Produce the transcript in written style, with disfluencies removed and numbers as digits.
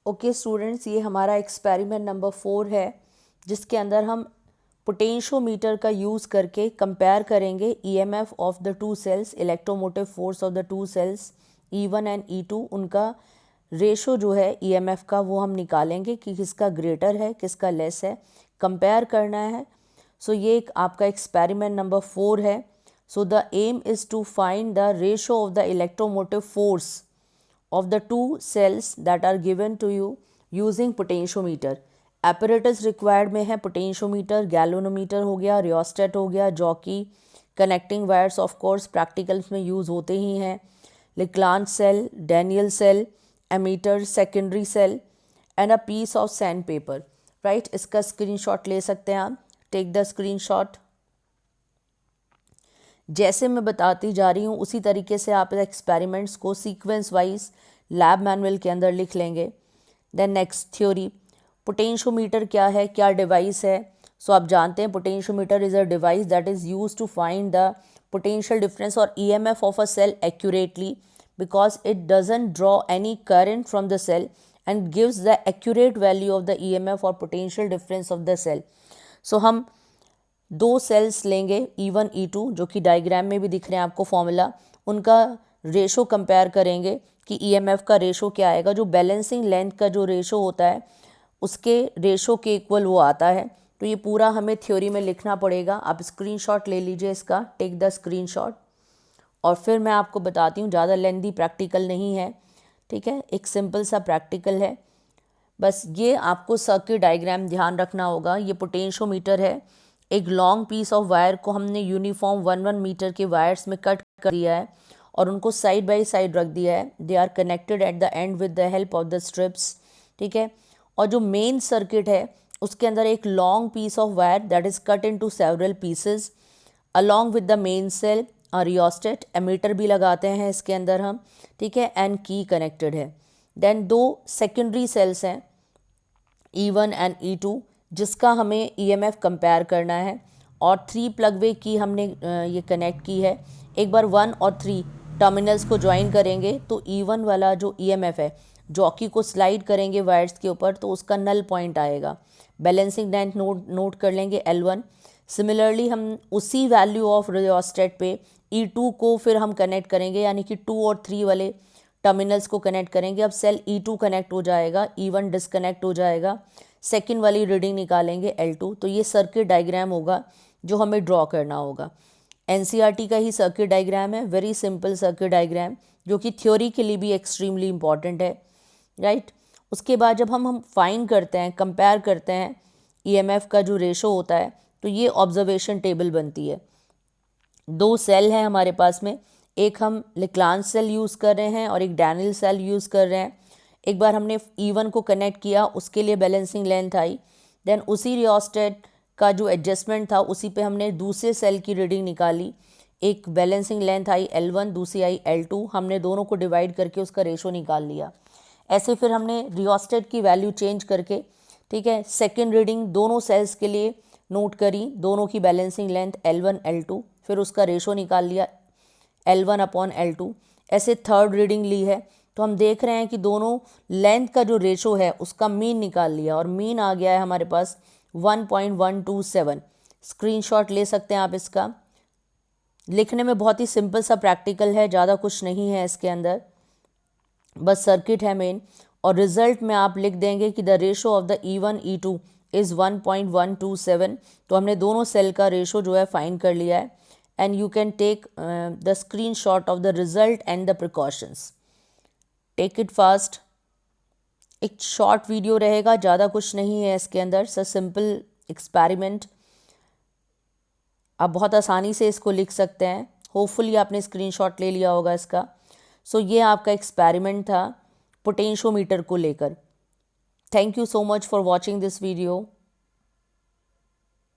Okay students, ये हमारा experiment number 4 है जिसके अंदर हम पोटेंशियोमीटर का यूज़ करके कंपेयर करेंगे EMF of the two cells, electromotive force of the two cells E1 and E2, उनका रेशो जो है ईएमएफ का वो हम निकालेंगे कि किसका ग्रेटर है किसका लेस है, कंपेयर करना है। सो ये एक आपका एक्सपेरिमेंट नंबर 4 है। So the aim is to find the ratio of the electromotive force of the two cells that are given to you using potentiometer. Apparatus required में है पोटेंशियोमीटर, गैल्वेनोमीटर हो गया, रियोस्टेट हो गया, jockey, connecting wires of course practicals में use होते ही हैं, Leclanche cell, Daniell cell, ammeter, secondary cell and a piece of sandpaper. Right, इसका स्क्रीनशॉट ले सकते हैं आप। Take the screenshot. जैसे मैं बताती जा रही हूँ उसी तरीके से आप एक्सपेरिमेंट्स को सीक्वेंस वाइज लैब मैनुअल के अंदर लिख लेंगे। देन नेक्स्ट थ्योरी, पोटेंशियोमीटर क्या है, क्या डिवाइस है। सो आप जानते हैं potentiometer is a device that is use to find the potential difference और EMF of a cell accurately because it doesn't draw any current from the cell and gives the accurate value of the EMF or potential difference of the cell. So हम दो sales लेंगे E1 E2 जो कि diagram में भी दिख रहे हैं आपको फॉर्मूला, उनका रेशो कंपेयर करेंगे कि EMF का रेशो क्या आएगा। जो बैलेंसिंग लेंथ का जो रेशो होता है उसके रेशो के इक्वल वो आता है। तो ये पूरा हमें थ्योरी में लिखना पड़ेगा। आप स्क्रीनशॉट ले लीजिए इसका, टेक द स्क्रीनशॉट, और फिर मैं आपको बताती हूँ। ज़्यादा लेंदी प्रैक्टिकल नहीं है, ठीक है, एक सिंपल सा प्रैक्टिकल है। बस ये आपको सर्किट डायग्राम ध्यान रखना होगा। ये पोटेंशियोमीटर है, एक लॉन्ग पीस ऑफ वायर को हमने यूनिफॉर्म 1 मीटर के वायर्स में कट कर दिया है और उनको साइड बाय साइड रख दिया है। They are connected at the end with the help of the strips, ठीक है। और जो मेन सर्किट है उसके अंदर एक long piece of wire that is cut into several pieces along with the main cell, rheostat, ammeter भी लगाते हैं इसके अंदर हम, ठीक है, एंड की कनेक्टेड है। देन दो सेकेंडरी सेल्स हैं E1 एंड E2 जिसका हमें EMF कंपेयर करना है, और 3 प्लग वे की हमने ये कनेक्ट की है। एक बार 1 और 3 टर्मिनल्स को ज्वाइन करेंगे तो E1 वाला जो EMF है, जॉकी को स्लाइड करेंगे वायर्स के ऊपर तो उसका नल पॉइंट आएगा। बैलेंसिंग लेंथ नोट कर लेंगे L1। सिमिलरली हम उसी वैल्यू ऑफ रियोस्टेट पे E2 को फिर हम कनेक्ट करेंगे, यानी कि 2 और 3 वाले टर्मिनल्स को कनेक्ट करेंगे। अब सेल E2 कनेक्ट हो जाएगा, E1 डिसकनेक्ट हो जाएगा, सेकेंड वाली रीडिंग निकालेंगे L2। तो ये सर्किट डायग्राम होगा जो हमें ड्रॉ करना होगा। NCERT का ही सर्किट डायग्राम है, वेरी सिंपल सर्किट डायग्राम जो कि थ्योरी के लिए भी एक्सट्रीमली इम्पॉर्टेंट है, राइट। उसके बाद जब हम फाइंड करते हैं, कंपेयर करते हैं EMF का जो रेशो होता है, तो ये ऑब्जर्वेशन टेबल बनती है। दो सेल हैं हमारे पास में, एक हम लेक्लांच सेल यूज़ कर रहे हैं और एक डैनियल सेल यूज़ कर रहे हैं। एक बार हमने E1 को कनेक्ट किया, उसके लिए बैलेंसिंग लेंथ आई। देन उसी रियोस्टेट का जो एडजस्टमेंट था उसी पे हमने दूसरे सेल की रीडिंग निकाली। एक बैलेंसिंग लेंथ आई L1, दूसरी आई L2। हमने दोनों को डिवाइड करके उसका रेशो निकाल लिया। ऐसे फिर हमने रियोस्टेट की वैल्यू चेंज करके, ठीक है, सेकेंड रीडिंग दोनों सेल्स के लिए नोट करी, दोनों की बैलेंसिंग लेंथ L1 L2, फिर उसका रेशो निकाल लिया L1/L2। ऐसे थर्ड रीडिंग ली है तो हम देख रहे हैं कि दोनों लेंथ का जो रेशो है उसका मीन निकाल लिया और मीन आ गया है हमारे पास 1.127। स्क्रीनशॉट ले सकते हैं आप इसका। लिखने में बहुत ही सिंपल सा प्रैक्टिकल है, ज़्यादा कुछ नहीं है इसके अंदर, बस सर्किट है मेन। और रिजल्ट में आप लिख देंगे कि the ratio of the E1 E2 is 1.127। तो हमने दोनों सेल का रेशो जो है फाइंड कर लिया है। And you can take the screenshot of the result and the precautions. Take it fast. एक शॉर्ट वीडियो रहेगा, ज़्यादा कुछ नहीं है इसके अंदर, स सिंपल एक्सपेरिमेंट। आप बहुत आसानी से इसको लिख सकते हैं। होपफुली आपने स्क्रीनशॉट ले लिया होगा इसका। सो ये आपका एक्सपेरिमेंट था पोटेंशियोमीटर को लेकर। Thank you so much for watching this video.